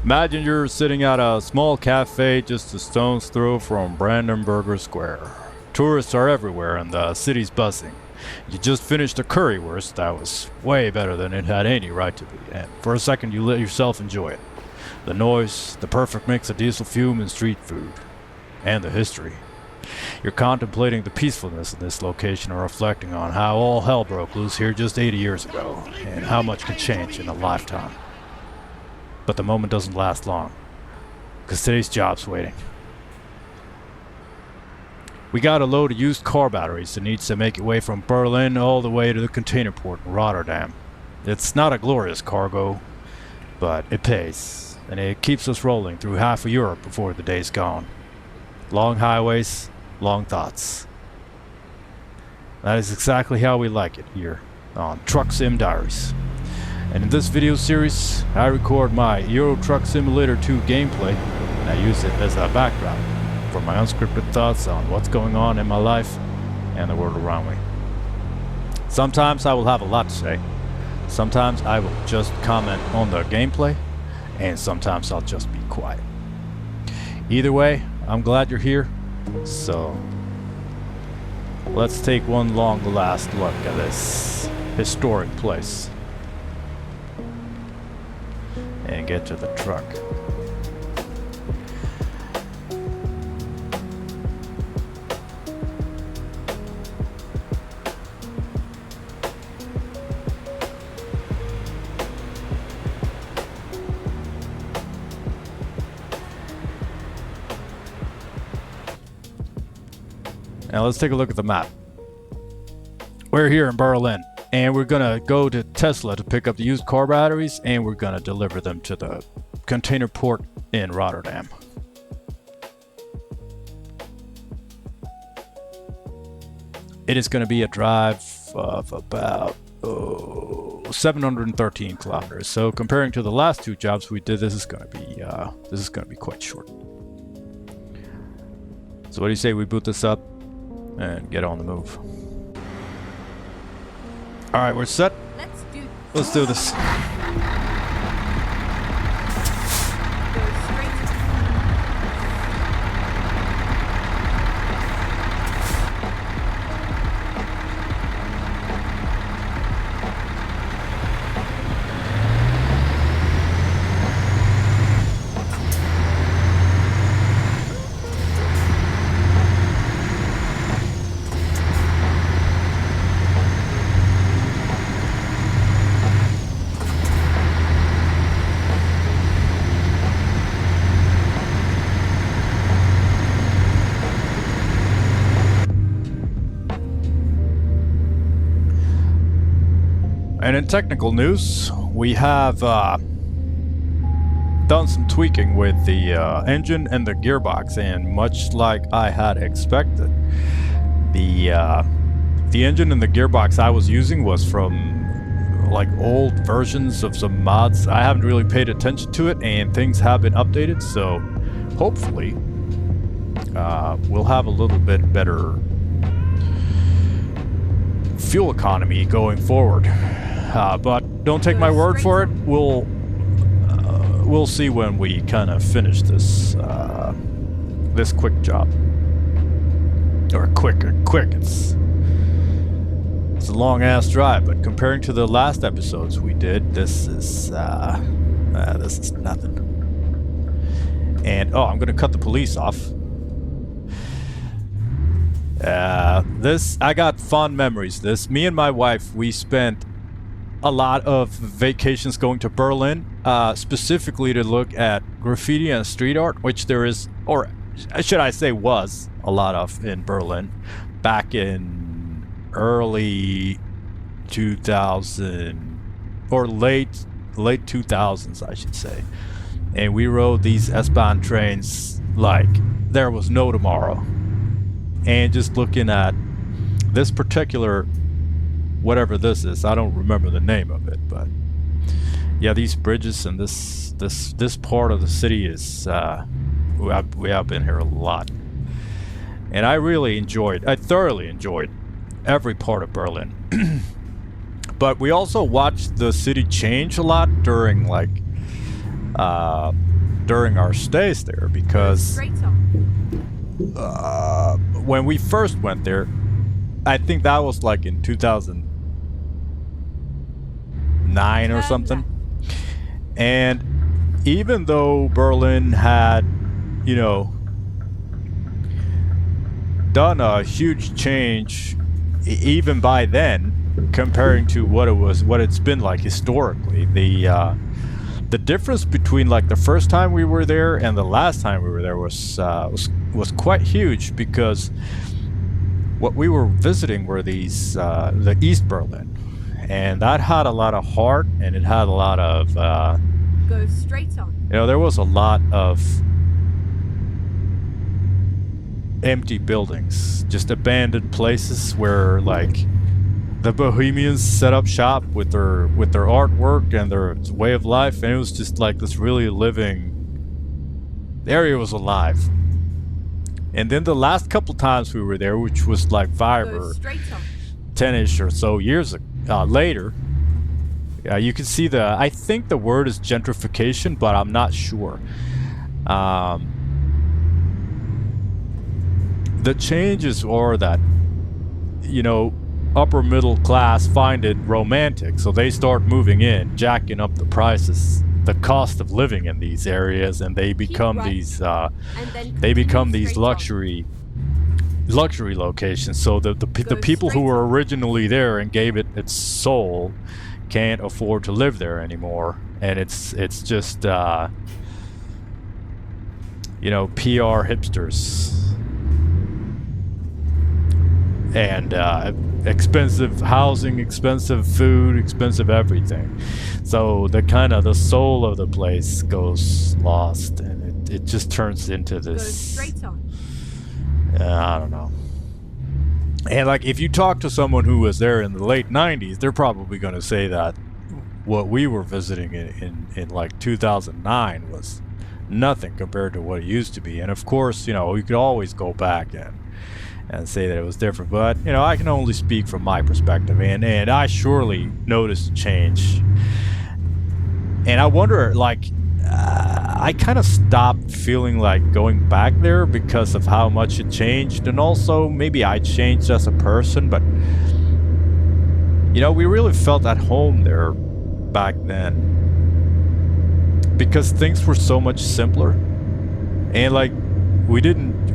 Imagine you're sitting at a small cafe just a stone's throw from Brandenburger Square. Tourists are everywhere and the city's buzzing. You just finished a currywurst that was way better than it had any right to be, and for a second you let yourself enjoy it. The noise, the perfect mix of diesel fume and street food, and the history. You're contemplating the peacefulness of this location and reflecting on how all hell broke loose here just 80 years ago, and how much can change in a lifetime. But the moment doesn't last long, because today's job's waiting. We got a load of used car batteries that needs to make its way from Berlin all the way to the container port in Rotterdam. It's not a glorious cargo, but it pays, and it keeps us rolling through half of Europe before the day's gone. Long highways, long thoughts. That is exactly how we like it here on Truck Sim Diaries. And in this video series, I record my Euro Truck Simulator 2 gameplay, and I use it as a backdrop for my unscripted thoughts on what's going on in my life and the world around me. Sometimes I will have a lot to say, sometimes I will just comment on the gameplay, and sometimes I'll just be quiet. Either way, I'm glad you're here, so let's take one long last look at this historic place and get to the truck. Now let's take a look at the map. We're here in Berlin, and we're gonna go to Tesla to pick up the used car batteries, and we're gonna deliver them to the container port in Rotterdam. It is gonna be a drive of about 713 kilometers. So comparing to the last two jobs we did, this is gonna be quite short. So what do you say we boot this up and get on the move? All right, we're set. Let's do this. And in technical news, we have done some tweaking with the engine and the gearbox, and much like I had expected, the engine and the gearbox I was using was from like old versions of some mods. I haven't really paid attention to it, and things have been updated, so hopefully we'll have a little bit better fuel economy going forward. But don't take my word for it. We'll see when we kind of finish this this quick job. Or quick. It's a long ass drive, but comparing to the last episodes we did, this is nothing. And I'm gonna cut the police off. I got fond memories. Me and my wife, we spent a lot of vacations going to Berlin, specifically to look at graffiti and street art, which there is, or should I say was, a lot of in Berlin back in early 2000 or late 2000s, I should say. And we rode these S-Bahn trains like there was no tomorrow. And just looking at this particular, whatever this is, I don't remember the name of it, but yeah, these bridges and this part of the city is we have been here a lot, and I thoroughly enjoyed every part of Berlin. But we also watched the city change a lot during like during our stays there, because when we first went there, I think that was like in 2009 or something. And even though Berlin had, you know, done a huge change even by then, comparing to what it's been like historically, the difference between like the first time we were there and the last time we were there was quite huge, because what we were visiting were these the East Berlin, and that had a lot of heart, and it had a lot of go straight on. you know, there was a lot of empty buildings, just abandoned places where like the Bohemians set up shop with their artwork and their way of life, and it was just like this really living. The area was alive. And then the last couple times we were there, which was like 5 or 10ish or so years later, you can see I think the word is gentrification, but I'm not sure. The changes are that, you know, upper middle class find it romantic, so they start moving in, jacking up the prices, the cost of living in these areas, and they become these luxury locations. So the people who were originally there and gave it its soul can't afford to live there anymore, and it's just you know, PR hipsters and expensive housing, expensive food, expensive everything. So the soul of the place goes lost, and it just turns into this. I don't know. And like, if you talk to someone who was there in the late 90s, they're probably going to say that what we were visiting in like 2009 was nothing compared to what it used to be. And of course, you know, you could always go back and say that it was different, but you know, I can only speak from my perspective, and I surely noticed a change. And I wonder, like, I kind of stopped feeling like going back there because of how much it changed, and also maybe I changed as a person, but you know, we really felt at home there back then because things were so much simpler, and like we didn't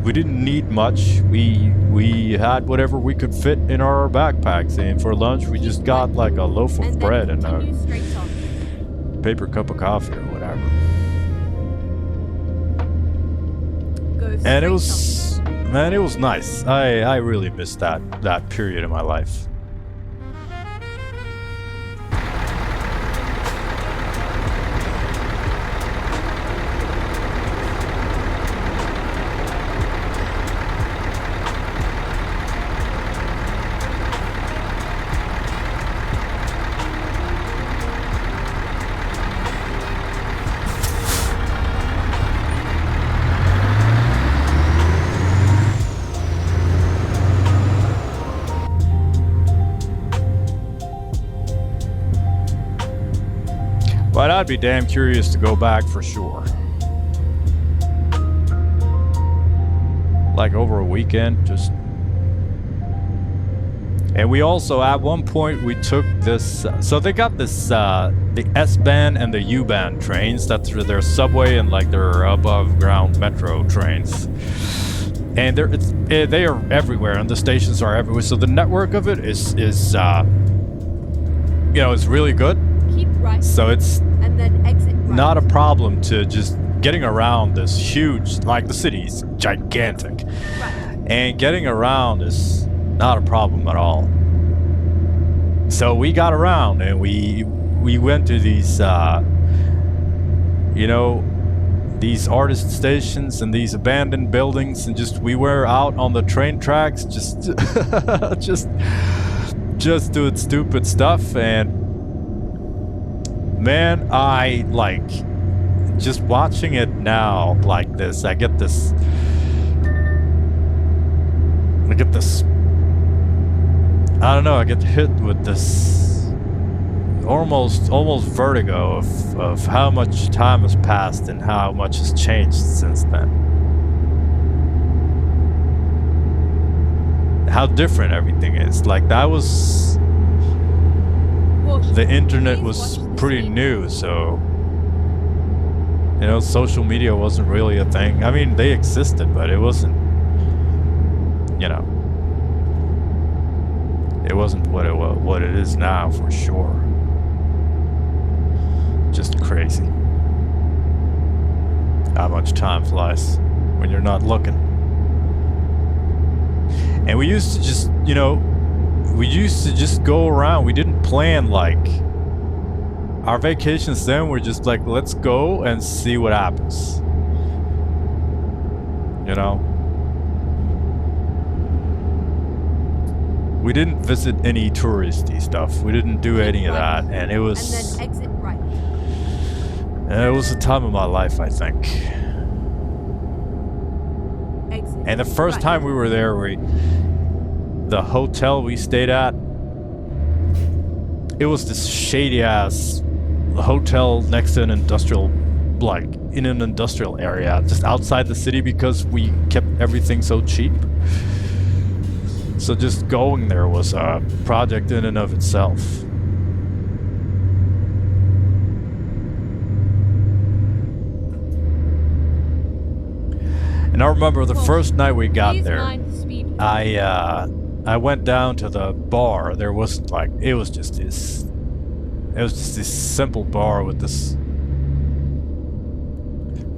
need much. We had whatever we could fit in our backpacks, and for lunch we just got like a loaf of bread and a paper cup of coffee or whatever. And it was nice. I really missed that period in my life. But I'd be damn curious to go back for sure. Like over a weekend, just. And we also, at one point, we took this. So they got this, the S-Bahn and the U-Bahn trains. That's their subway and like their above ground metro trains. And they are everywhere, and the stations are everywhere. So the network of it is you know, it's really good. Keep right. So it's and then exit right. Not a problem to just getting around this huge, like the city's gigantic. Right. And getting around is not a problem at all. So we got around, and we went to these, you know, these artist stations and these abandoned buildings, and just we were out on the train tracks, just just doing stupid stuff. And man, I like just watching it now like this. I get this. I don't know. I get hit with this almost vertigo of how much time has passed and how much has changed since then. How different everything is. Like that was the internet was pretty new, so you know, social media wasn't really a thing. I mean, they existed, but it wasn't, you know, it wasn't what it is now for sure. Just crazy how much time flies when you're not looking. And we used to just, you know, we used to just go around. We didn't plan like our vacations then were just like, let's go and see what happens. You know? We didn't visit any touristy stuff. We didn't do any of that. And it was... And then exit right. It was the time of my life, I think. Exit And the first right. time we were there, the hotel we stayed at, it was this shady ass hotel next to an industrial, like in an industrial area, just outside the city because we kept everything so cheap. So just going there was a project in and of itself. And I remember the first night we got Please there, mind the speed limit. I went down to the bar. There wasn't like, it was just this simple bar with this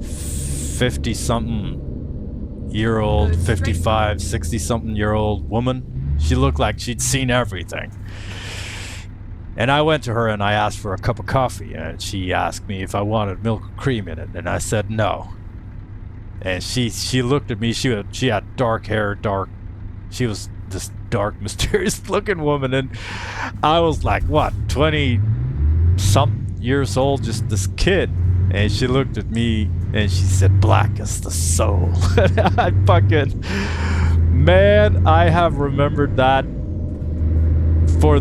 50-something-year-old, 55, 60-something-year-old woman. She looked like she'd seen everything. And I went to her and I asked for a cup of coffee, and she asked me if I wanted milk or cream in it, and I said no. And she looked at me. She had dark hair, she was this dark, mysterious looking woman, and I was like, what, 20-something years old, just this kid. And she looked at me and she said, black as the soul. I fucking, man, I have remembered that for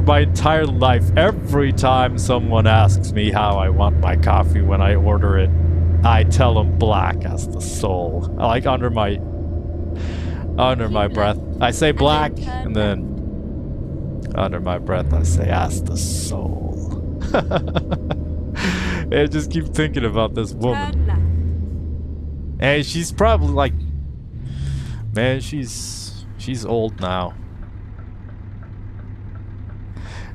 my entire life. Every time someone asks me how I want my coffee when I order it, I tell them black as the soul. Like under my breath, I say black, and then under my breath, I say as the soul. I just keep thinking about this woman. Turn left. And she's probably like, man, she's old now.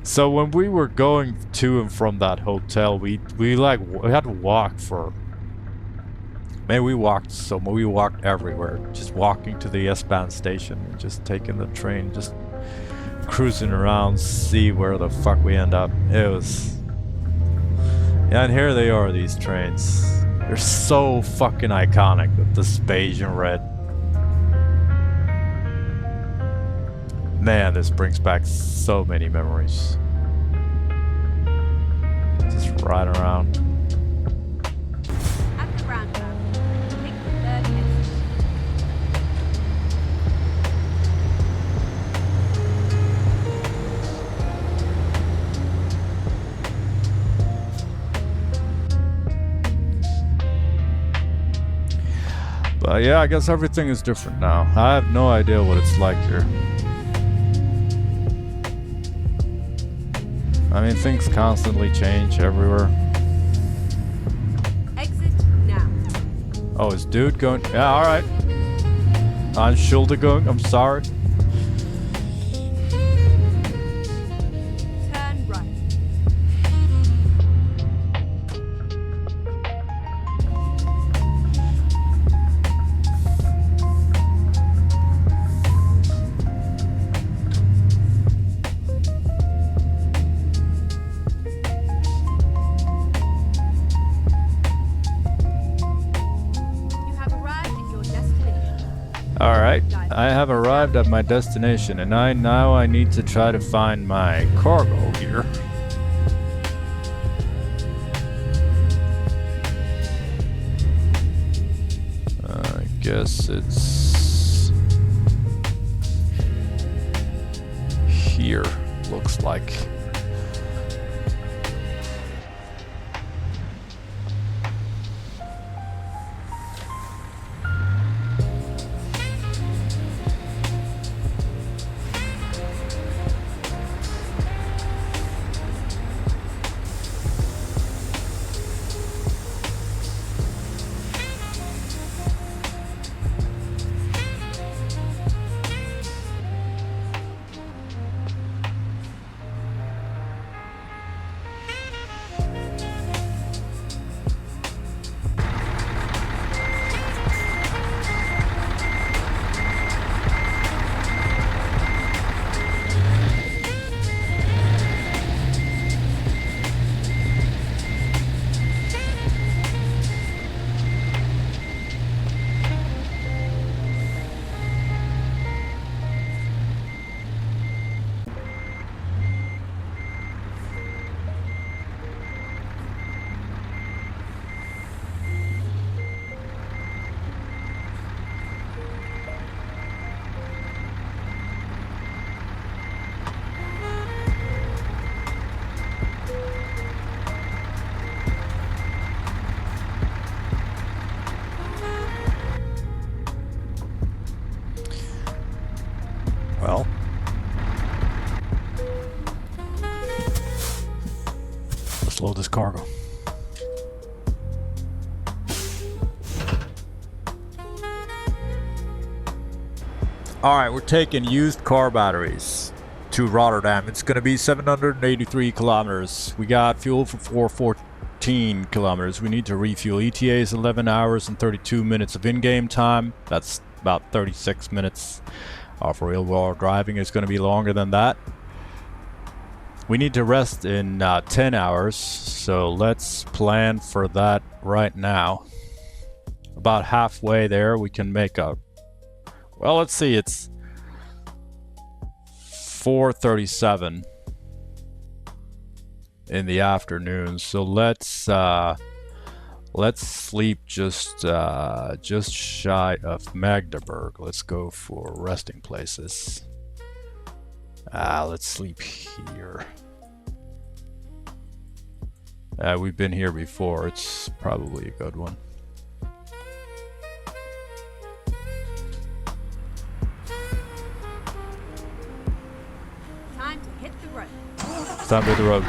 So when we were going to and from that hotel, we had to walk for. Man, we walked everywhere. Just walking to the S-Bahn station and just taking the train, just cruising around, see where the fuck we end up. It was... Yeah, and here they are, these trains. They're so fucking iconic with this beige and red. Man, this brings back so many memories. Just ride around. At the roundabout, take the third exit. But yeah, I guess everything is different now. I have no idea what it's like here. I mean, things constantly change everywhere. Exit now. Oh, is dude going? Yeah, alright. Entschuldigung, I'm sorry. Turn right. You have arrived at your destination. Alright, I have arrived at my destination, and now I need to try to find my cargo here. I guess it's here, looks like. Alright, we're taking used car batteries to Rotterdam. It's going to be 783 kilometers. We got fuel for 414 kilometers. We need to refuel. ETA is 11 hours and 32 minutes of in-game time. That's about 36 minutes. Off real-world driving is going to be longer than that. We need to rest in 10 hours, so let's plan for that right now. About halfway there, we can make a... Well, let's see, it's 4:37 in the afternoon, so let's sleep just shy of Magdeburg. Let's go for resting places. Let's sleep here. We've been here before. It's probably a good one. Time to hit the road. It's time to hit the road.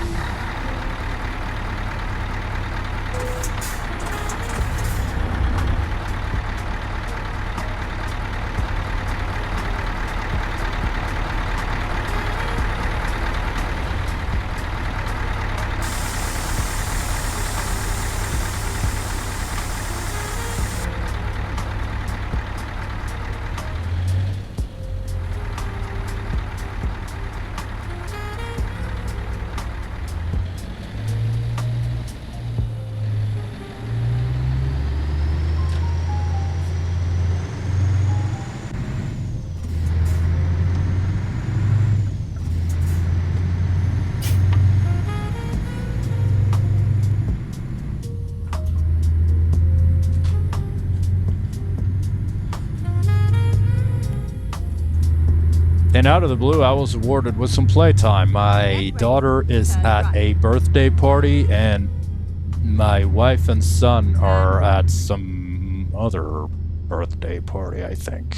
And out of the blue, I was awarded with some playtime. My daughter is at a birthday party, and my wife and son are at some other birthday party, I think.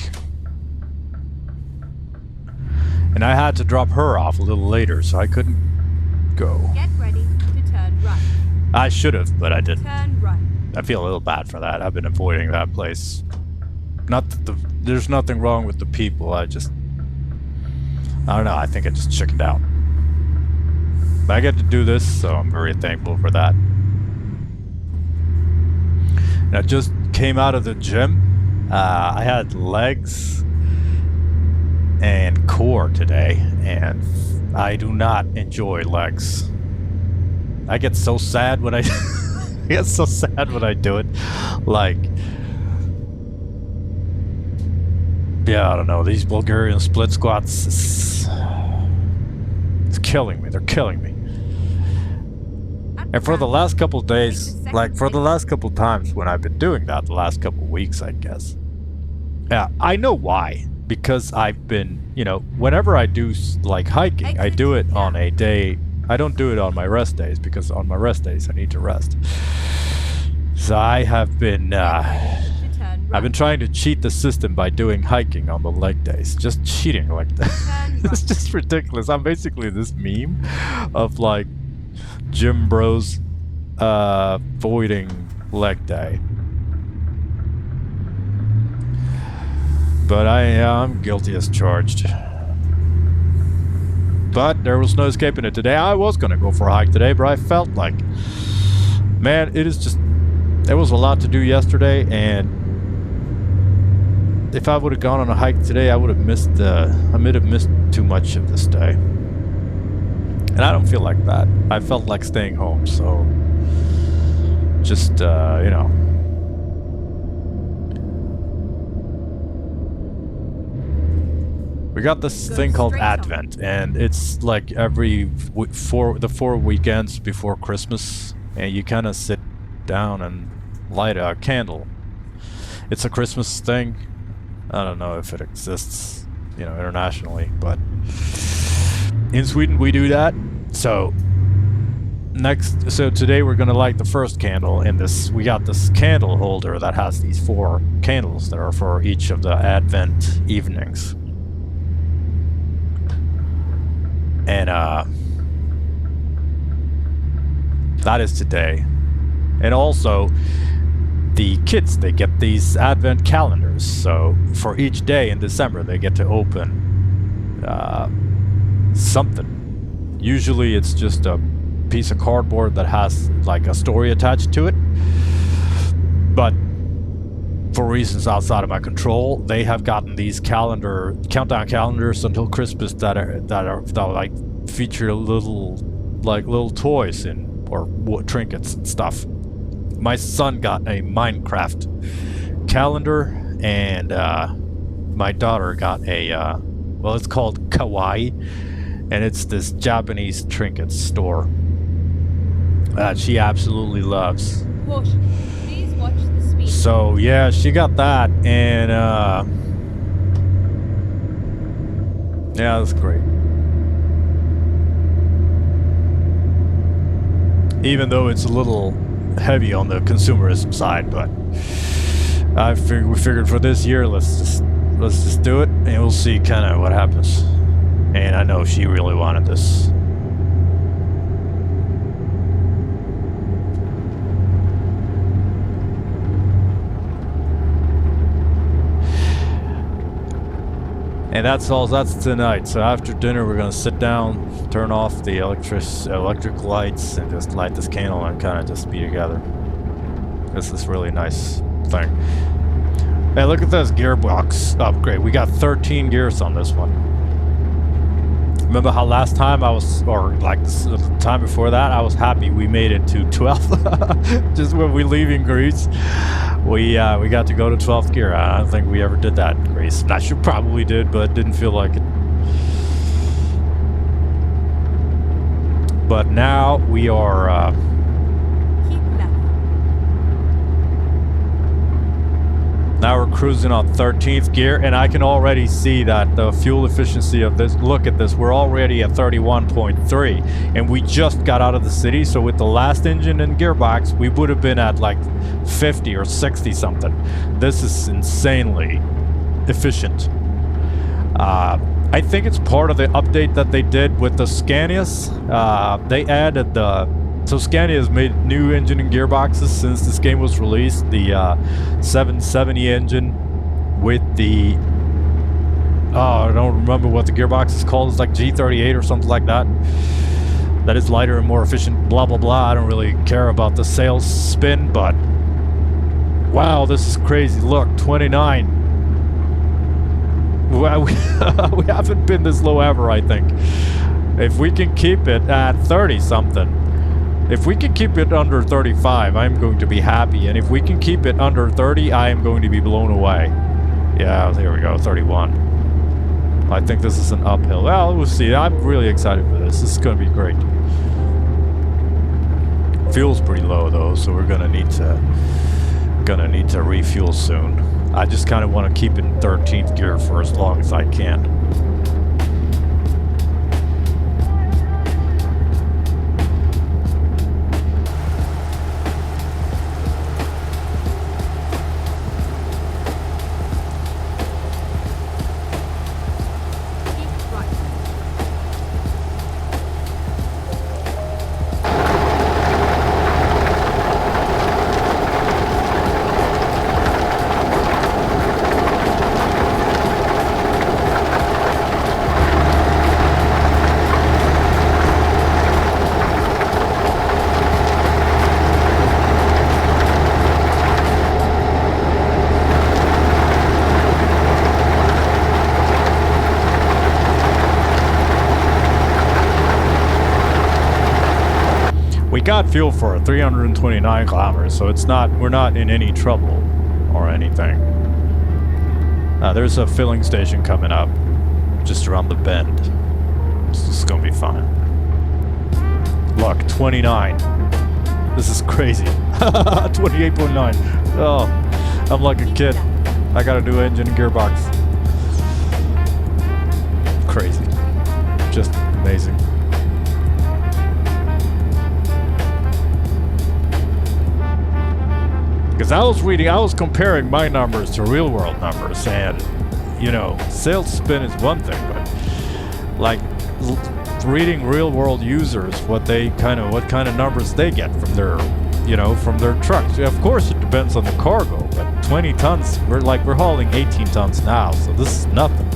And I had to drop her off a little later, so I couldn't go. Get ready to turn right. I should have, but I didn't. Turn right. I feel a little bad for that. I've been avoiding that place. Not that there's nothing wrong with the people, I don't know, I think I just chickened out. But I get to do this, so I'm very thankful for that. And I just came out of the gym. I had legs and core today, and I do not enjoy legs. I get so sad when I get so sad when I do it. Like, yeah, I don't know, these Bulgarian split squats, it's killing me. They're killing me. And for the last couple of days, like for the last couple of times when I've been doing that, the last couple of weeks, I guess. Yeah, I know why. Because I've been, you know, whenever I do like hiking, I do it on a day. I don't do it on my rest days, because on my rest days I need to rest. So I have been I've been trying to cheat the system by doing hiking on the leg days. Just cheating like that. It's just ridiculous. I'm basically this meme of like gym bros voiding leg day. But I'm guilty as charged. But there was no escaping it today. I was gonna go for a hike today, but I felt like, man, there was a lot to do yesterday, and if I would have gone on a hike today, I would have missed too much of this day. And I don't feel like that. I felt like staying home, so just, you know. We got this thing called Advent, and it's like every 4 weekends before Christmas, and you kind of sit down and light a candle. It's a Christmas thing. I don't know if it exists, you know, internationally, but in Sweden we do that. So today we're gonna light the first candle in this. We got this candle holder that has these 4 candles that are for each of the Advent evenings. And that is today. And also, the kids, they get these advent calendars. So for each day in December, they get to open something. Usually it's just a piece of cardboard that has like a story attached to it. But for reasons outside of my control, they have gotten these countdown calendars until Christmas that like feature little toys or trinkets and stuff. My son got a Minecraft calendar, and my daughter got a it's called Kawaii, and it's this Japanese trinket store that she absolutely loves. Caution. Please watch the speed. So yeah, she got that, and yeah, that's great. Even though it's a little heavy on the consumerism side, but we figured for this year, let's just do it, and we'll see kind of what happens. And I know she really wanted this. And that's tonight. So after dinner, we're gonna sit down, turn off the electric lights, and just light this candle and kind of just be together. This is really nice thing. Hey, look at this gearbox upgrade. We got 13 gears on this one. Remember how last time the time before that, I was happy we made it to 12. Just when we leaving Greece, we got to go to 12th gear. I don't think we ever did that in Greece. I should probably did, but didn't feel like it. But now we are. Keep left. Now we're cruising on 13th gear, and I can already see that the fuel efficiency of this, look at this, we're already at 31.3, and we just got out of the city, so with the last engine and gearbox, we would have been at like 50 or 60 something. This is insanely efficient. I think it's part of the update that they did with the Scanias. They added So Scania has made new engine and gearboxes since this game was released. The 770 engine with the... I don't remember what the gearbox is called. It's like G38 or something like that. That is lighter and more efficient, blah, blah, blah. I don't really care about the sales spin, but... Wow, this is crazy. Look, 29. Well, we haven't been this low ever, I think. If we can keep it at 30 something... If we can keep it under 35, I'm going to be happy. And if we can keep it under 30, I am going to be blown away. Yeah, there we go, 31. I think this is an uphill. Well, we'll see. I'm really excited for this. This is going to be great. Fuel's pretty low though, so we're gonna need to refuel soon. I just kind of want to keep it in 13th gear for as long as I can. Got fuel for 329 kilometers, so we're not in any trouble or anything. There's a filling station coming up just around the bend. This is gonna be fun. Look, 29. This is crazy. 28.9. Oh, I'm like a kid. I gotta do engine and gearbox. Crazy. Just amazing. Because I was comparing my numbers to real world numbers, and you know, sales spin is one thing, but like reading real world users, what kind of numbers they get from their you know, from their trucks. Yeah, of course, it depends on the cargo, but 20 tons, we're hauling 18 tons now, so this is nothing.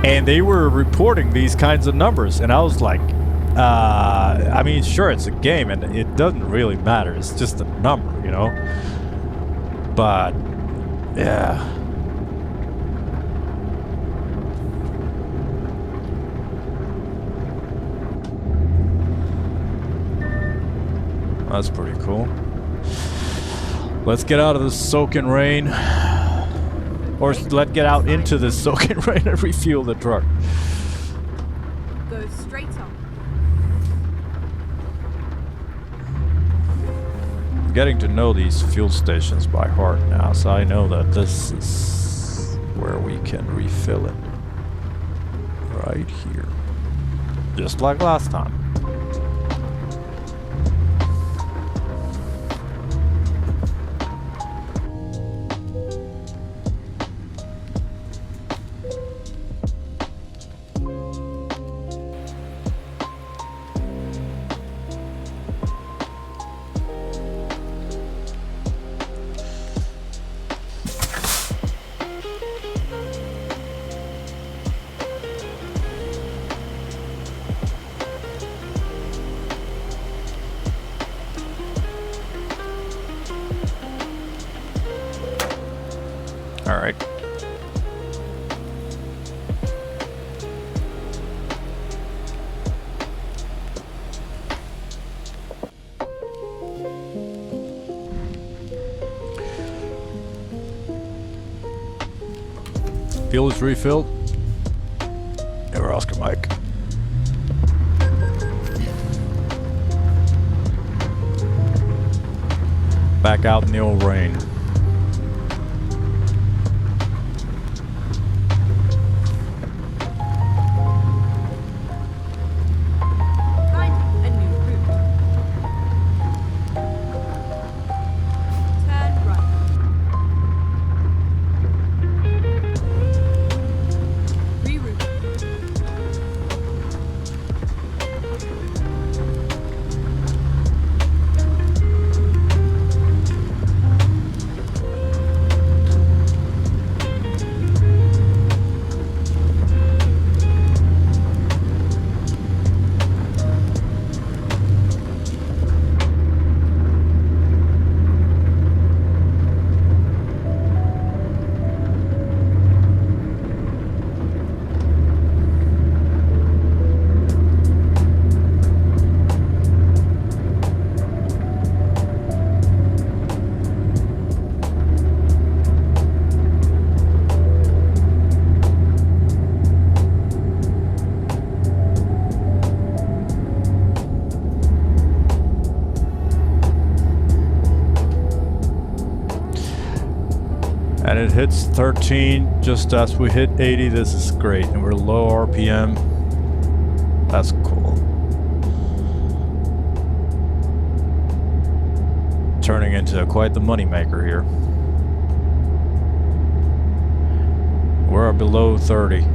And they were reporting these kinds of numbers, and I was like, I mean, sure, it's a game, and it doesn't really matter. It's just a number, you know? But, yeah. That's pretty cool. Let's get out of this soaking rain. Or let's get out into this soaking rain and refuel the truck. Go straight on. I'm getting to know these fuel stations by heart now, so I know that this is where we can refill it. Right here. Just like last time. All right. Fuel is refilled. Never Oscar Mike. Back out in the old rain. And it hits 13 just as we hit 80. This is great, and we're low RPM. That's cool. Turning into quite the moneymaker here. We're below 30,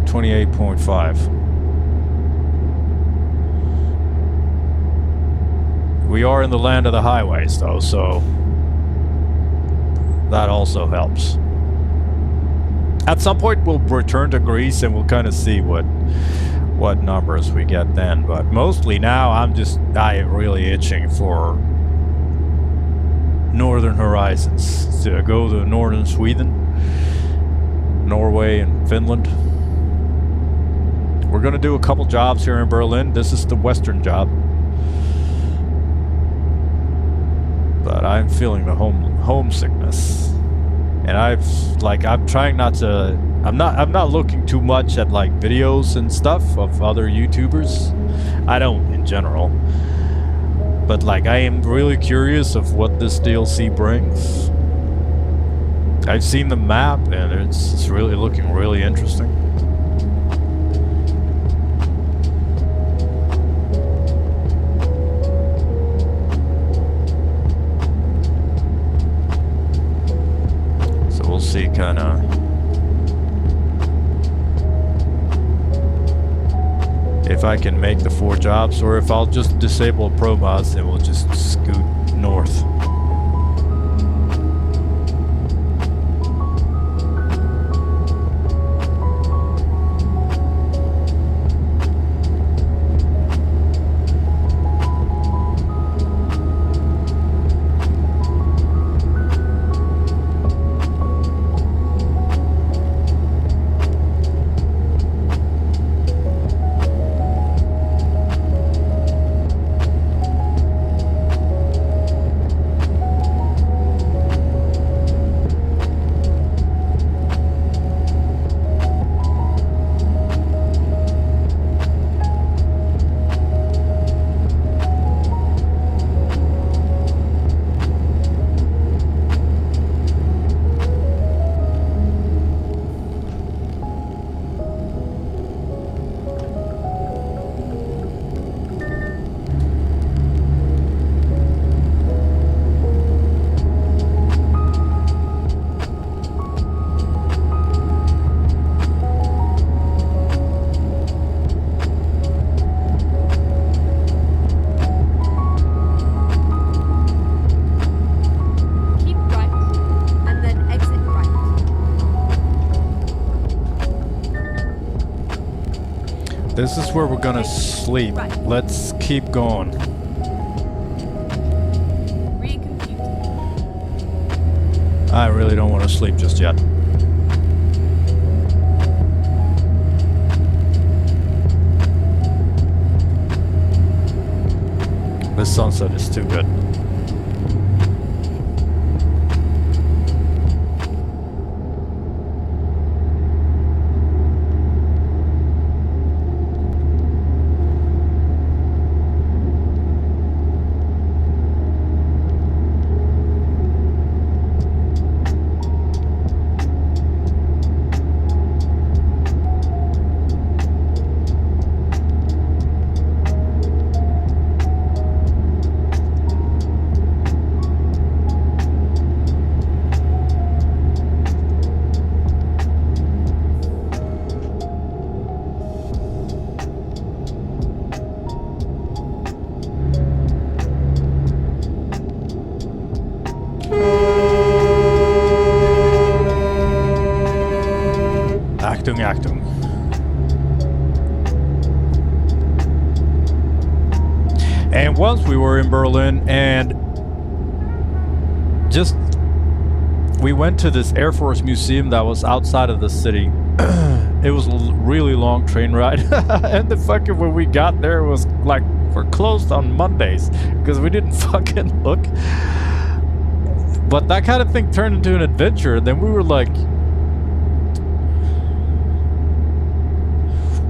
28.5. We are in the land of the highways though, so that also helps. At some point we'll return to Greece and we'll kind of see what numbers we get then, but mostly now I am really itching for northern horizons, to go to northern Sweden, Norway and Finland. We're gonna do a couple jobs here in Berlin. This is the western job, but I'm feeling the homesickness, and I'm trying not to. I'm not looking too much at like videos and stuff of other YouTubers. I don't in general, but like I am really curious of what this DLC brings. I've seen the map and it's really looking really interesting. We'll see kind of if I can make the 4 jobs, or if I'll just disable pro mods and we'll just scoot north. Keep right, and then exit right. This is where we're gonna sleep. Right. Let's keep going. Recompute. I really don't want to sleep just yet. The sunset is too good. Achtung, Achtung. And once we were in Berlin, and just we went to this Air Force museum that was outside of the city. It was a really long train ride, and the fucking when we got there it was like we're closed on Mondays because we didn't fucking look. But that kind of thing turned into an adventure, and then we were like,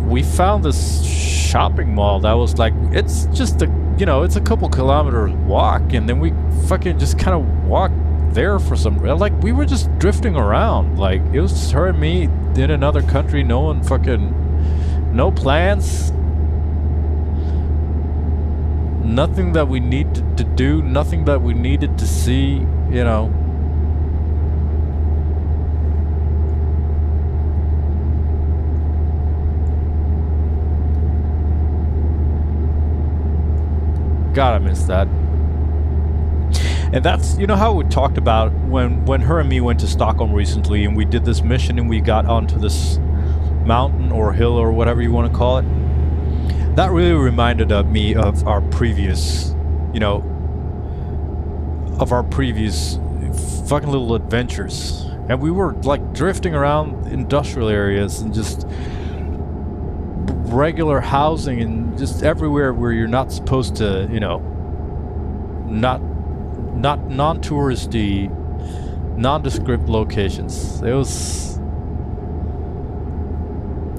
we found this shopping mall that was like, it's just a, you know, it's a couple kilometers walk, and then we fucking just kind of walked there for some, like, we were just drifting around. Like, it was just her and me in another country, no one fucking, no plans, nothing that we needed to do, nothing that we needed to see, you know. God, I miss that. And that's, you know how we talked about when her and me went to Stockholm recently and we did this mission and we got onto this mountain or hill or whatever you want to call it. That really reminded me of our previous, you know, of our previous fucking little adventures. And we were like drifting around industrial areas and just regular housing and just everywhere where you're not supposed to, you know, not non-touristy, nondescript locations. It was,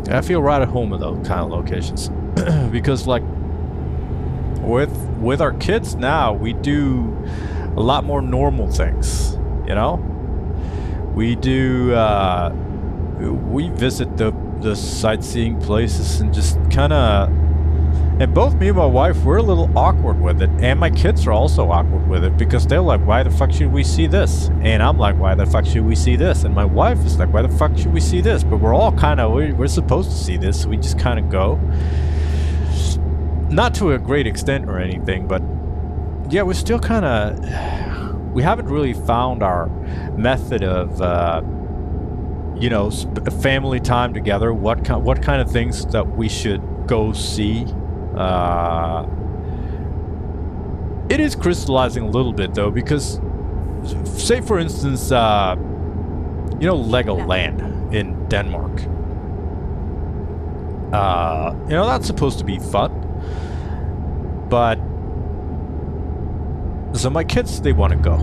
I feel right at home in those kind of locations. Because like with our kids now, we do a lot more normal things, you know. We do we visit the sightseeing places and just kind of, and both me and my wife, we're a little awkward with it, and my kids are also awkward with it because they're like, why the fuck should we see this? And I'm like, why the fuck should we see this? And my wife is like, why the fuck should we see this? But we're all kind of, we're supposed to see this, so we just kind of go. Not to a great extent or anything, but yeah, we're still kind of... We haven't really found our method of, you know, family time together. What kind of things that we should go see. It is crystallizing a little bit, though, because, say, for instance, you know, Legoland in Denmark. You know, that's supposed to be fun. But so my kids, they want to go.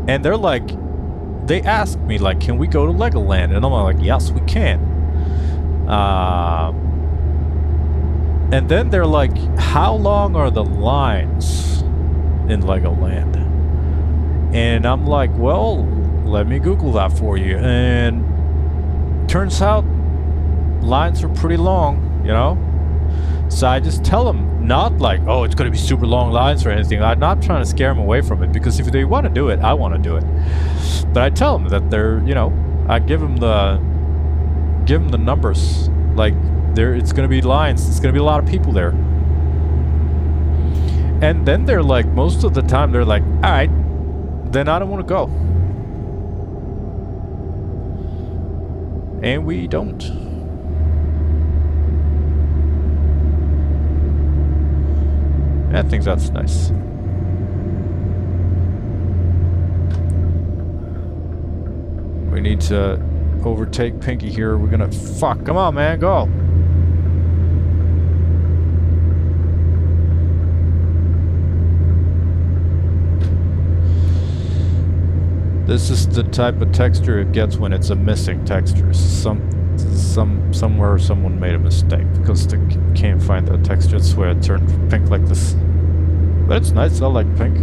And they're like, they ask me, like, can we go to Legoland? And I'm like, yes, we can. And then they're like, how long are the lines in Legoland? And I'm like, well, let me Google that for you. And turns out lines are pretty long, you know? So I just tell them, not like, oh, it's going to be super long lines or anything. I'm not trying to scare them away from it, because if they want to do it, I want to do it. But I tell them that they're, you know, I give them the numbers. Like, it's going to be lines. It's going to be a lot of people there. And then they're like, most of the time, they're like, all right, then I don't want to go. And we don't. I think that's nice. We need to overtake Pinky here. We're gonna... Fuck, come on, man, go! This is the type of texture it gets when it's a missing texture. Somewhere someone made a mistake because they can't find the texture. That's where it turned pink like this. But it's nice. I like pink.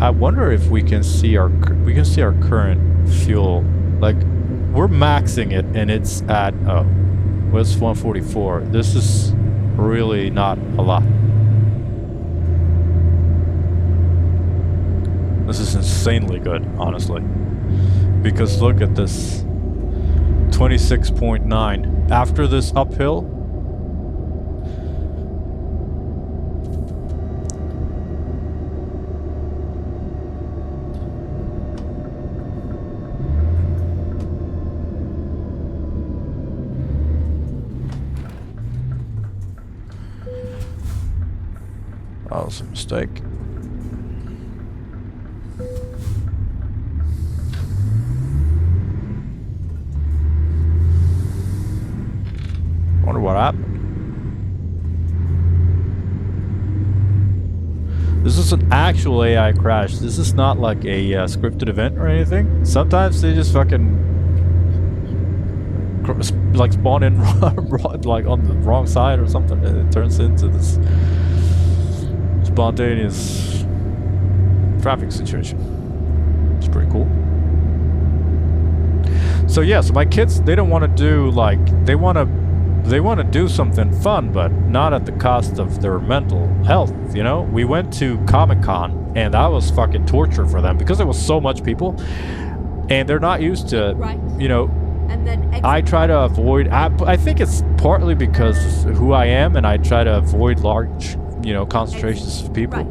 I wonder if we can see our current fuel. Like, we're maxing it and it's at what's 144. This is really not a lot. This is insanely good, honestly. Because look at this. 26.9. After this uphill. That was a mistake. Wonder what happened. This is an actual AI crash. This is not like a scripted event or anything. Sometimes they just fucking like spawn in like on the wrong side or something, and it turns into this spontaneous traffic situation. It's pretty cool. So yeah, so my kids, they don't want to do like, they want to do something fun, but not at the cost of their mental health, you know? We went to Comic-Con, and that was fucking torture for them because there was so much people, and they're not used to, you know, And then I try to avoid, I think it's partly because who I am, and I try to avoid large, you know, concentrations of people.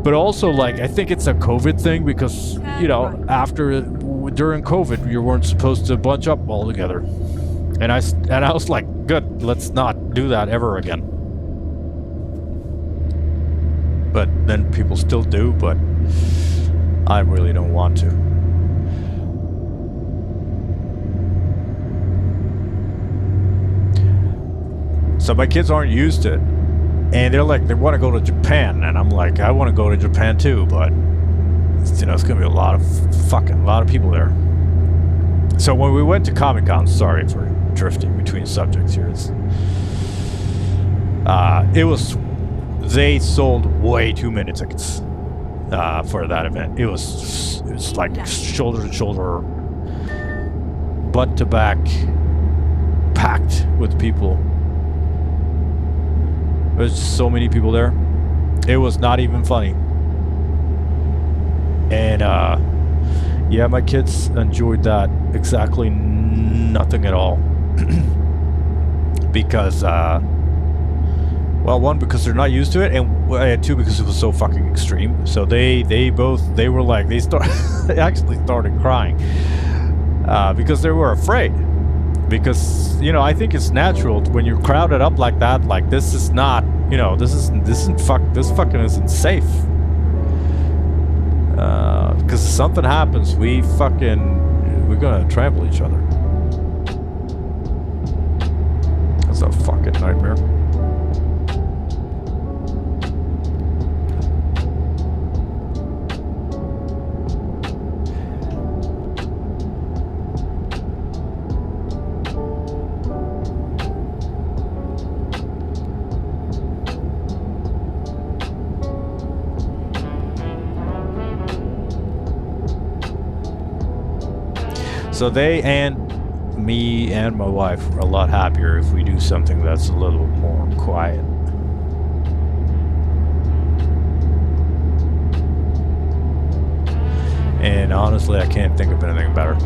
But also, like, I think it's a COVID thing because, you know, during COVID, you weren't supposed to bunch up all together. And I was like, good, let's not do that ever again. But then people still do, but I really don't want to. So my kids aren't used to it. And they're like, they want to go to Japan. And I'm like, I want to go to Japan too, but, you know, it's going to be a lot of people there. So when we went to Comic-Con, sorry for drifting between subjects here. They sold way too many tickets for that event. It was like shoulder to shoulder, butt to back, packed with people. There's so many people there. It was not even funny. And yeah, my kids enjoyed that exactly nothing at all. Because well, one, because they're not used to it, and two, because it was so fucking extreme. So they were like, they actually started crying because they were afraid. Because, you know, I think it's natural when you're crowded up like that. Like, this is not, you know, this fucking isn't safe. Because if something happens, we're gonna trample each other. That's a fucking nightmare. So they and me and my wife are a lot happier if we do something that's a little more quiet. And honestly, I can't think of anything better.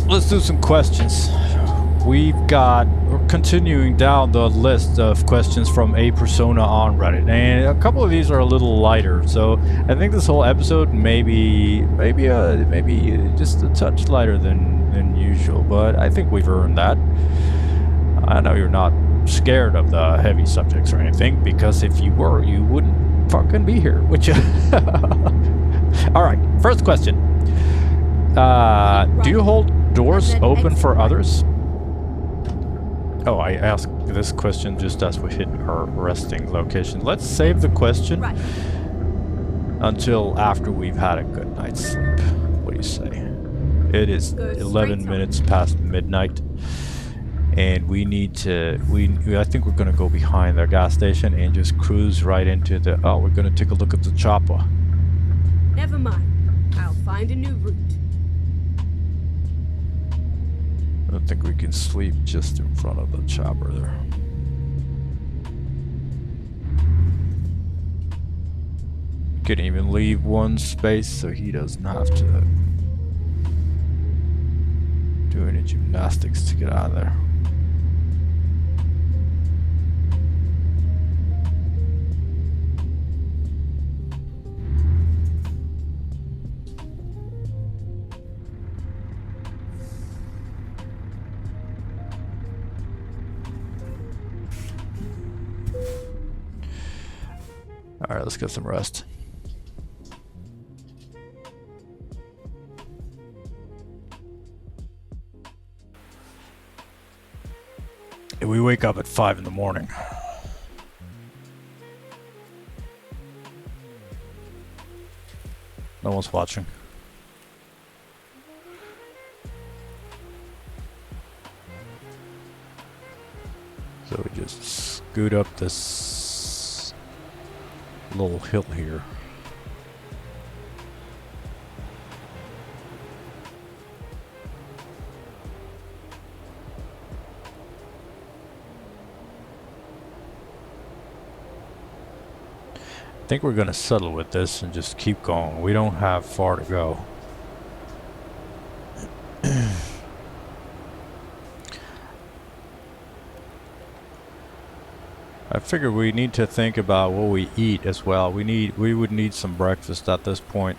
Let's do some questions. We're continuing down the list of questions from a persona on Reddit, and a couple of these are a little lighter. So I think this whole episode maybe just a touch lighter than usual, but I think we've earned that. I know you're not scared of the heavy subjects or anything, because if you were, you wouldn't fucking be here, would you? All right, first question. Do you hold doors And then open exit for right. others? Oh, I asked this question just as we hit our resting location. Let's save the question Right. until after we've had a good night's sleep. What do you say? It is Go 11 straight on. minutes past midnight, and we need to. I think we're gonna go behind the gas station and just cruise right into the. Oh, we're gonna take a look at the chopper. Never mind. I'll find a new route. I don't think we can sleep just in front of the chopper there. Can even leave one space so he doesn't have to do any gymnastics to get out of there. Alright, let's get some rest. And we wake up at 5 in the morning. No one's watching. So we just scoot up this little hill here. I think we're gonna settle with this and just keep going. We don't have far to go. I figure we need to think about what we eat as well. We would need some breakfast at this point.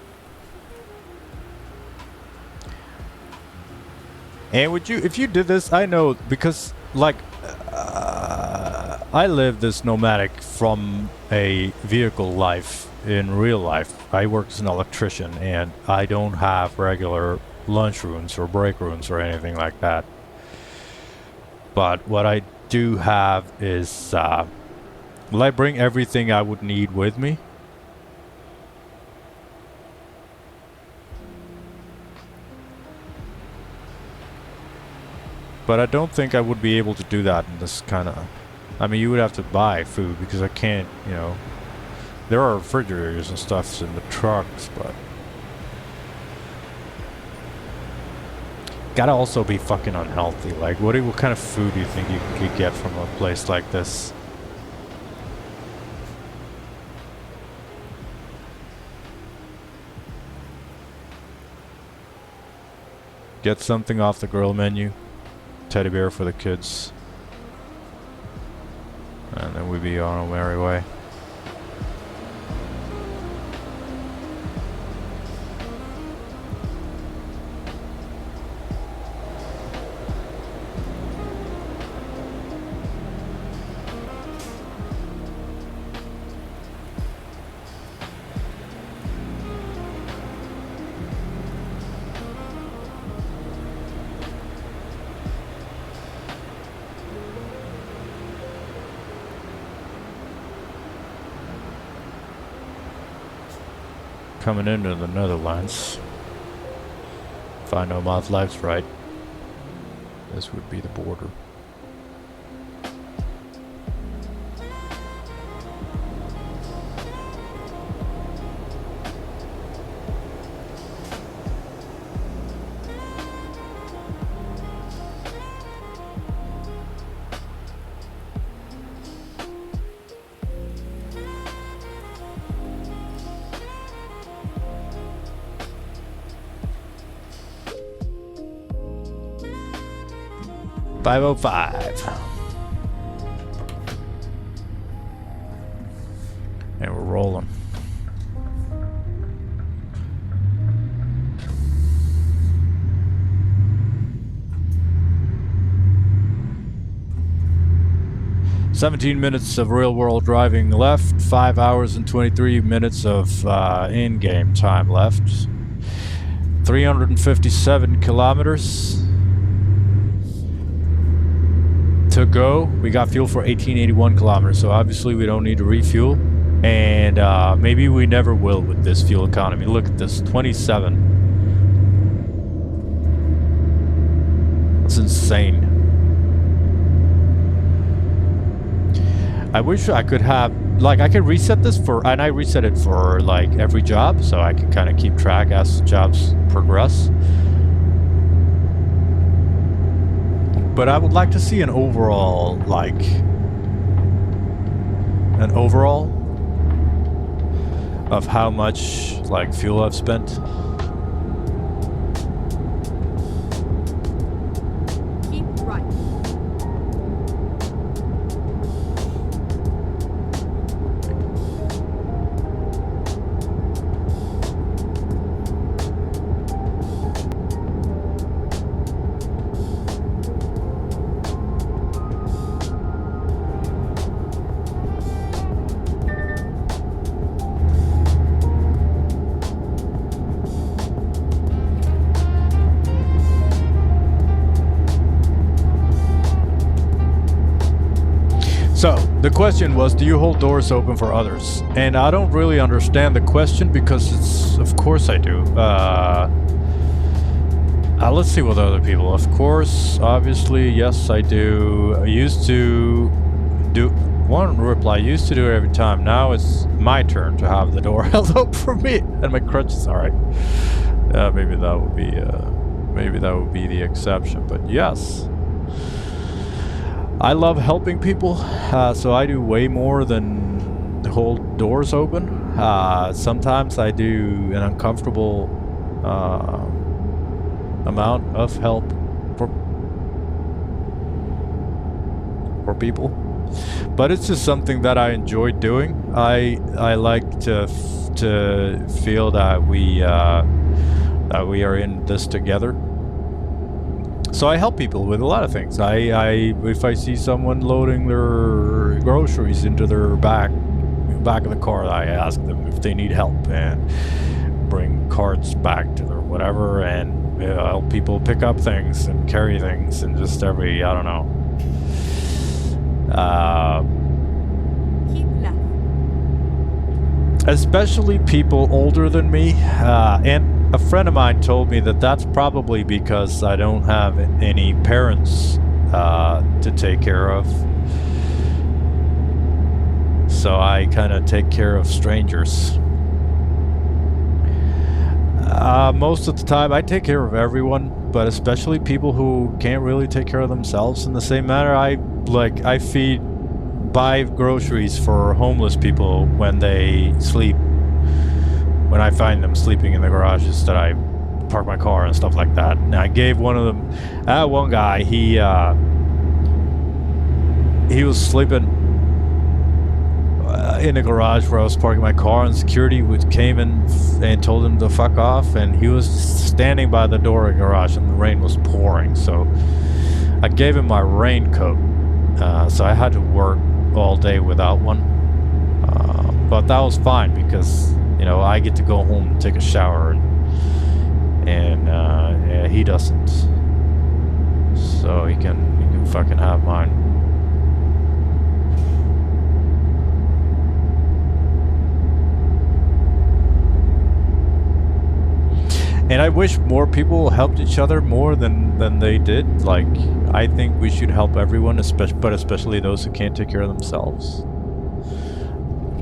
And would you, if you did this, I know because like I live this nomadic from a vehicle life in real life. I work as an electrician and I don't have regular lunch rooms or break rooms or anything like that. But what I do have is, will I bring everything I would need with me? But I don't think I would be able to do that in this kind of... I mean, you would have to buy food because I can't, you know... There are refrigerators and stuff in the trucks, but... Gotta also be fucking unhealthy. Like, what kind of food do you think you could get from a place like this? Get something off the grill menu. Teddy bear for the kids. And then we'd be on our merry way. Coming into the Netherlands. If I know my life's right, this would be the border. .505. And we're rolling. "17 minutes of real-world driving left, 5 hours and 23 minutes of in-game time left. 357 kilometers to go. We got fuel for 1881 kilometers, so obviously we don't need to refuel. And maybe we never will with this fuel economy. Look at this, 27. That's insane. I wish I could have, like, I could reset this for, and I reset it for like every job, so I can kind of keep track as jobs progress. But I would like to see an overall, like, of how much, like, fuel I've spent. Keep right. So, the question was, do you hold doors open for others? And I don't really understand the question because it's, of course I do. Let's see what other people, of course, obviously, yes I do. I used to do, one reply, used to do it every time. Now it's my turn to have the door held open for me and my crutches, alright. Maybe that would be the exception, but yes. I love helping people, so I do way more than hold doors open. Sometimes I do an uncomfortable amount of help for people, but it's just something that I enjoy doing. I like to feel that we are in this together. So I help people with a lot of things. If I see someone loading their groceries into their back of the car, I ask them if they need help and bring carts back to their whatever, and help people pick up things and carry things, and just every, I don't know. Keep left. Especially people older than me, and a friend of mine told me that that's probably because I don't have any parents to take care of. So I kind of take care of strangers. Most of the time I take care of everyone, but especially people who can't really take care of themselves. In the same manner, I buy groceries for homeless people when they sleep. When I find them sleeping in the garages that I park my car and stuff like that. And I gave one of them, one guy, he was sleeping in the garage where I was parking my car, and security came in and told him to fuck off, and he was standing by the door of the garage and the rain was pouring. So I gave him my raincoat, so I had to work all day without one. But that was fine because, you know, I get to go home and take a shower, and yeah, he doesn't. So he can fucking have mine. And I wish more people helped each other more than they did. Like, I think we should help everyone, especially those who can't take care of themselves.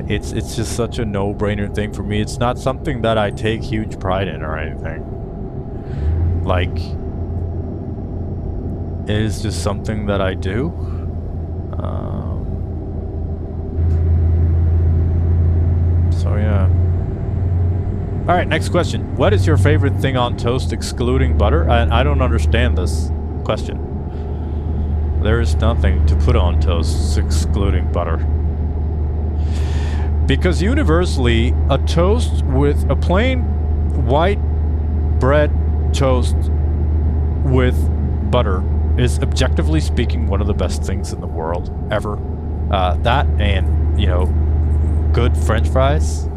It's just such a no-brainer thing for me. It's not something that I take huge pride in or anything. Like, it is just something that I do. So yeah. Alright, next question. What is your favorite thing on toast excluding butter? I don't understand this question. There is nothing to put on toast excluding butter. Because universally, a toast with a plain white bread toast with butter is, objectively speaking, one of the best things in the world ever. That and, you know, good French fries.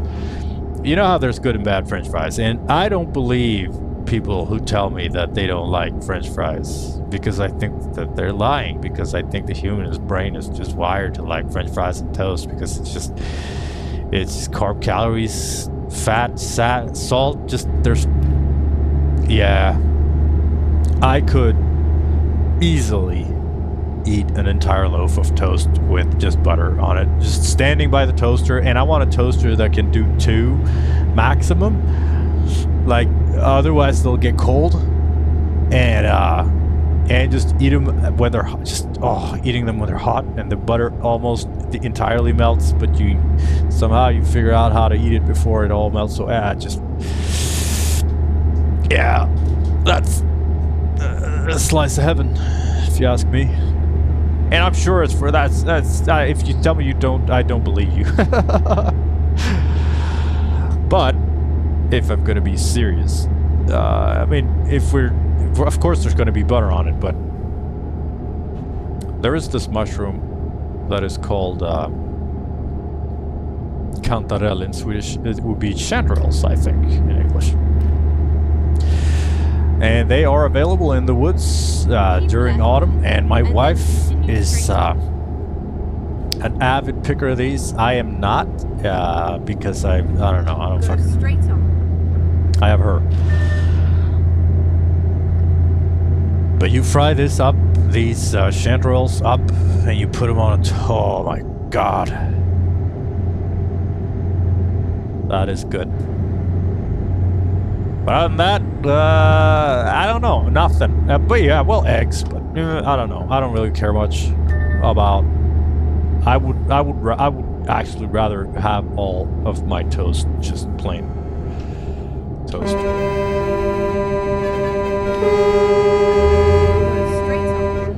You know how there's good and bad French fries, and I don't believe people who tell me that they don't like French fries because I think that they're lying, because I think the human's brain is just wired to like French fries and toast because it's just carb, calories, fat, salt, just there's yeah. I could easily eat an entire loaf of toast with just butter on it, just standing by the toaster, and I want a toaster that can do 2 maximum, like otherwise they'll get cold, and just eat them when they're eating them when they're hot and the butter almost entirely melts, but somehow you figure out how to eat it before it all melts. So that's a slice of heaven, if you ask me. And I'm sure it's for that's if you tell me you don't, I don't believe you. But if I'm gonna be serious, I mean, of course there's gonna be butter on it, but there is this mushroom that is called kantarell in Swedish. It would be chanterelles, I think, in English. And they are available in the woods during autumn, and my wife is an avid picker of these. I am not, because I don't know, I don't fucking... Straight on. I have her. But you fry this up, these chanterelles up, and you put them on oh my god. That is good. But other than that, I don't know, nothing. But yeah, well, eggs, but I don't know. I don't really care much about... I would actually rather have all of my toast just plain toast. Straight on.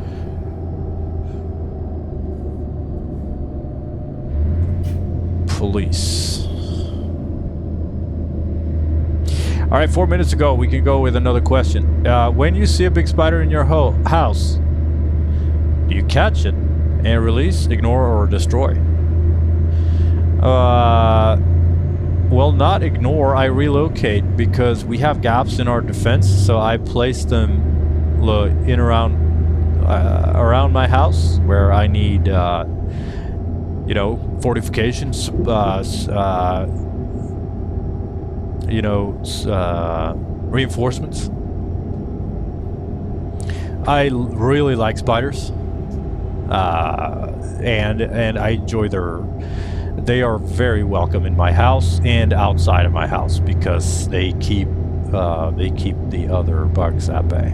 Police. All right, 4 minutes ago, we can go with another question. When you see a big spider in your house, do you catch it and release, ignore, or destroy? Well, not ignore. I relocate because we have gaps in our defense, so I place them in around my house where I need, fortifications, reinforcements. I really like spiders, and I enjoy they are very welcome in my house and outside of my house because they keep the other bugs at bay.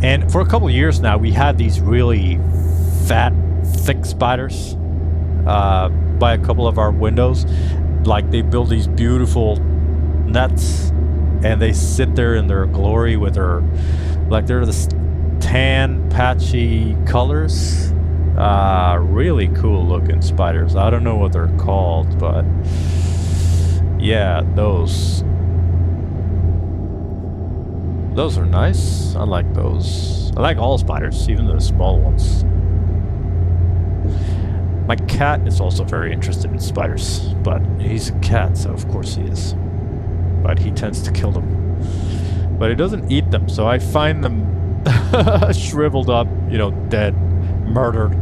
And for a couple of years now, we had these really fat, thick spiders by a couple of our windows. Like, they build these beautiful nets and they sit there in their glory with they're this tan, patchy colors. Really cool looking spiders. I don't know what they're called, but yeah, those are nice. I like those. I like all spiders, even the small ones. My cat is also very interested in spiders, but he's a cat, so of course he is. But he tends to kill them. But he doesn't eat them, so I find them shriveled up, dead, murdered.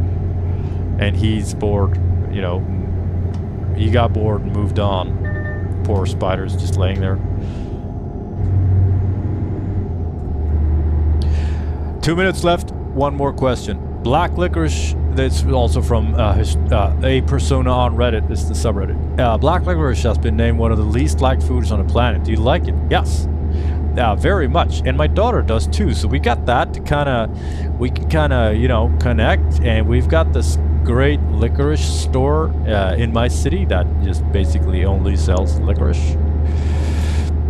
And he's bored, he got bored and moved on. Poor spiders just laying there. 2 minutes left, one more question. Black licorice, that's also from a persona on Reddit, it's the subreddit. Black licorice has been named one of the least liked foods on the planet. Do you like it? Yes. Very much. And my daughter does too. So we got that to we can connect. And we've got this great licorice store in my city that just basically only sells licorice.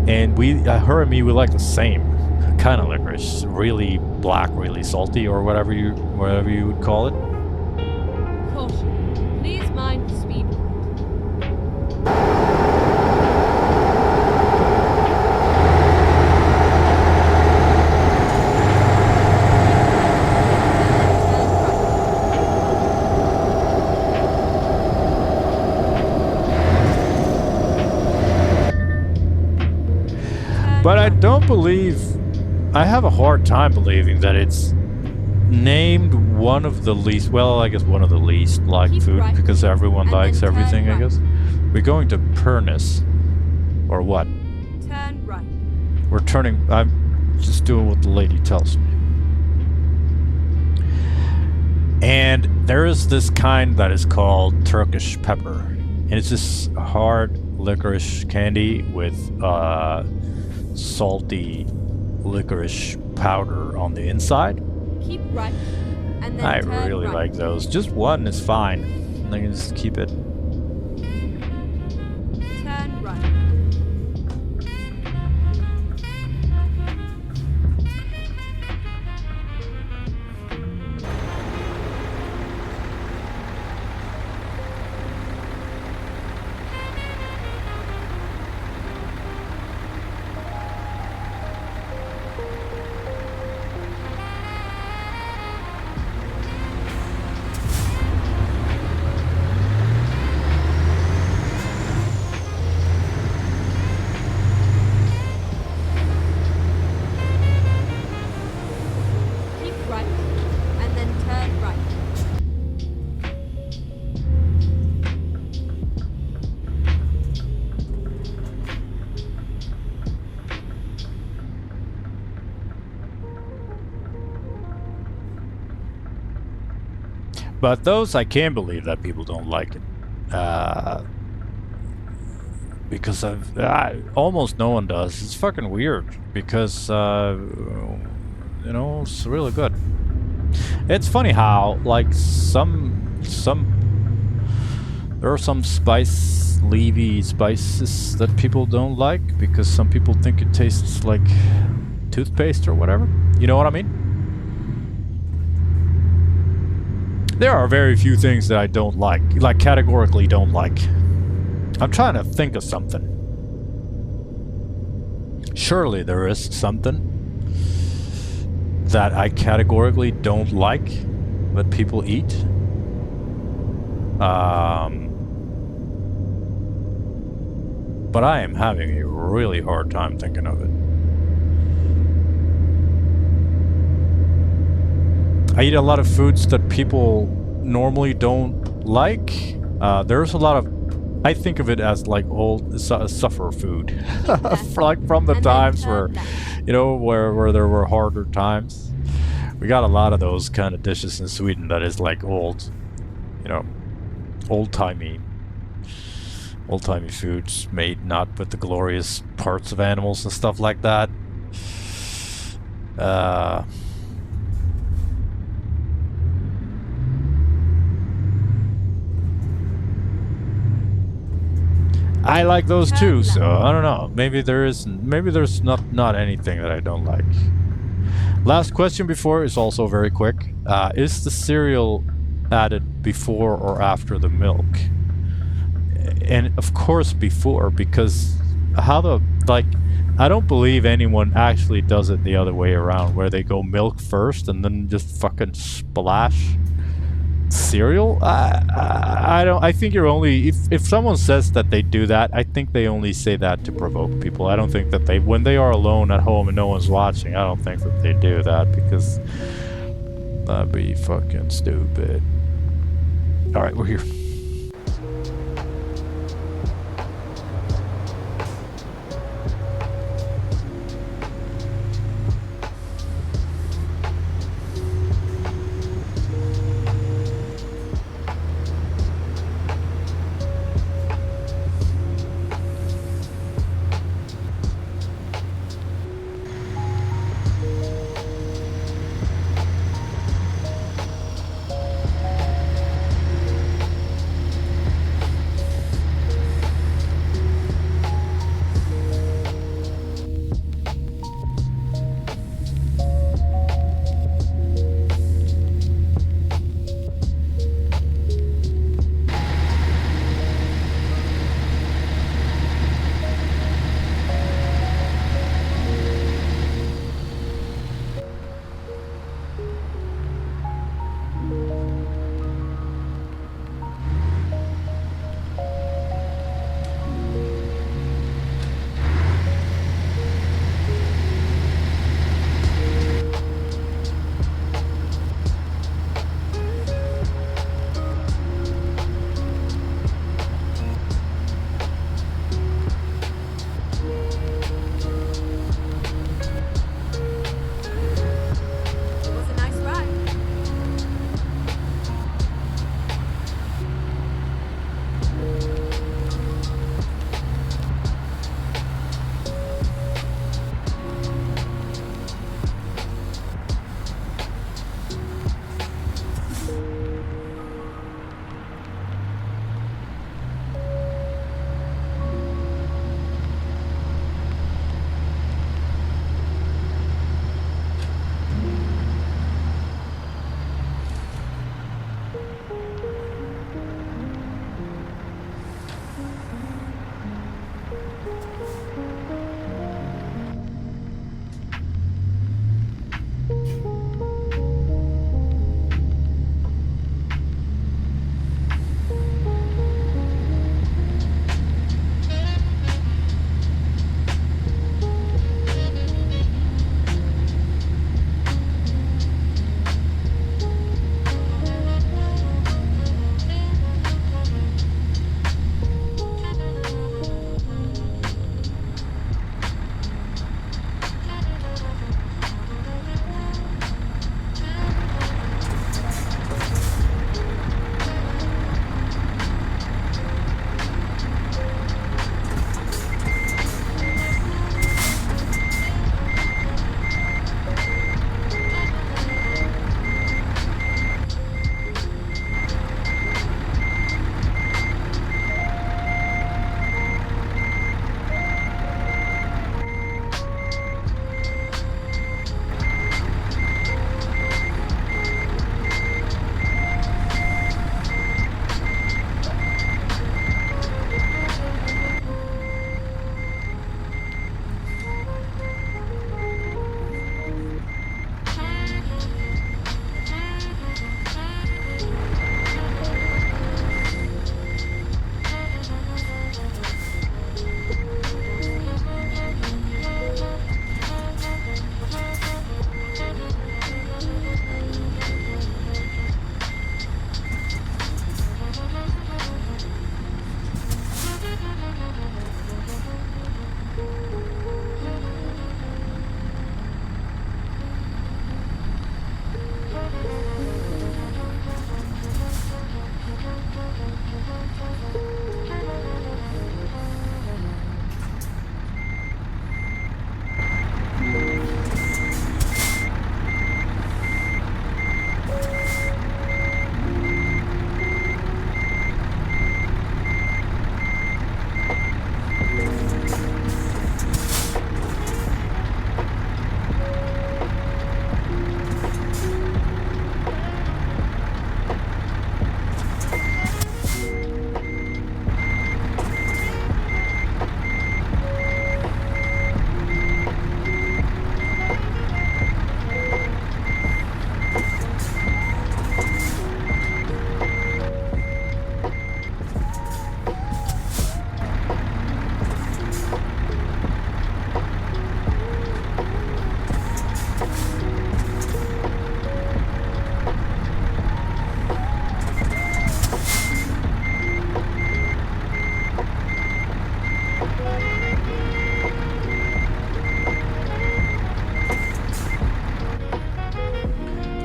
And her and me, we like the same kind of licorice. Really black, really salty, or whatever you would call it. Caution. Please mind the speed. I have a hard time believing that it's named one of the least, well, I guess one of the least liked Keep food right, because everyone and likes then turn everything, I right. guess. We're going to Pernis. Or what? Turn right. We're turning, I'm just doing what the lady tells me. And there is this kind that is called Turkish pepper. And it's this hard licorice candy with salty licorice powder on the inside. Keep right, and then I turn really right. like those. Just one is fine. I can just keep it. Turn right. Keep right, and then turn right. But those, I can't believe that people don't like it. Because almost no one does. It's fucking weird. Because, you know, it's really good. It's funny how, like, there are some leafy spices that people don't like because some people think it tastes like toothpaste or whatever. You know what I mean? There are very few things that I don't like categorically don't like. I'm trying to think of something. Surely there is something that I categorically don't like that people eat. But I am having a really hard time thinking of it. I eat a lot of foods that people normally don't like. There's a lot of, I think of it as like old suffer food, like from the And then times turn where, left. you know, where there were harder times. We got a lot of those kind of dishes in Sweden that is like old, you know, old-timey foods made not with the glorious parts of animals and stuff like that. I like those too, so I don't know. Maybe there's not anything that I don't like. Last question before is also very quick. Is the cereal added before or after the milk? And of course before, because I don't believe anyone actually does it the other way around, where they go milk first and then just fucking splash cereal. I don't. I think you're only if someone says that they do that, I think they only say that to provoke people. I don't think that when they are alone at home and no one's watching, I don't think that they do that, because that'd be fucking stupid. All right, we're here.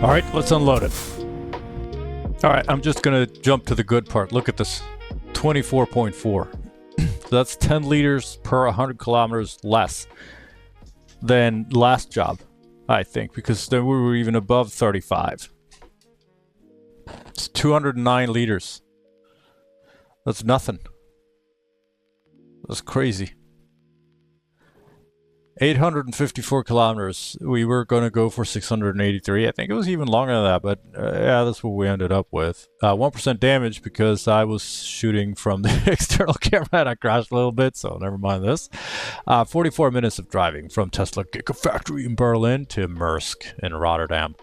Alright, let's unload it. Alright, I'm just gonna jump to the good part. Look at this. 24.4. So that's 10 liters per 100 kilometers less than last job, I think, because then we were even above 35. It's 209 liters. That's nothing. That's crazy. 854 kilometers. We were going to go for 683. I think it was even longer than that, but yeah, that's what we ended up with. 1% damage because I was shooting from the external camera and I crashed a little bit, so never mind this. 44 minutes of driving from Tesla Gigafactory in Berlin to Maersk in Rotterdam.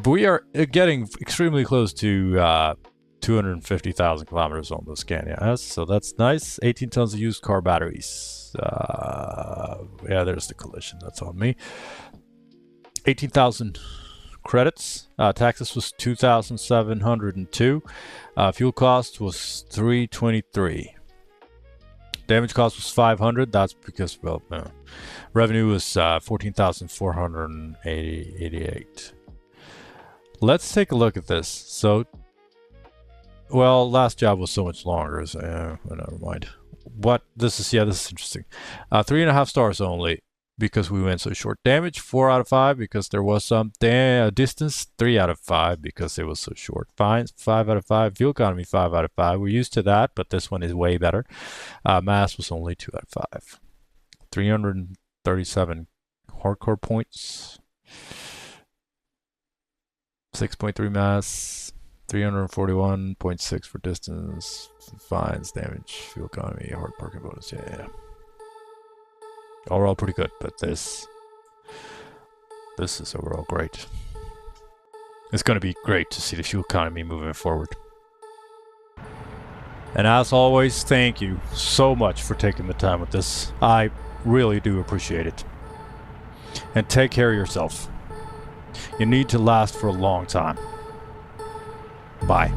We are getting extremely close to 250,000 kilometers on the Scania S, so that's nice. 18 tons of used car batteries. Yeah, there's the collision. That's on me. 18,000 credits. Taxes was 2,702. Fuel cost was 323. Damage cost was 500. That's because, well, revenue was 14,488. Let's take a look at this. So, well, last job was so much longer. So, never mind. What this is, yeah, this is interesting. 3.5 stars only because we went so short. Damage 4 out of 5 because there was some distance. 3 out of 5 because it was so short. Fines 5 out of 5. Fuel economy 5 out of 5. We're used to that, but this one is way better. Mass was only 2 out of 5. 337 hardcore points. 6.3 mass. 341.6 for distance, fines, damage, fuel economy, hard parking bonus. Yeah. Overall pretty good, but this is overall great. It's going to be great to see the fuel economy moving forward. And as always, thank you so much for taking the time with this. I really do appreciate it. And take care of yourself. You need to last for a long time. Bye.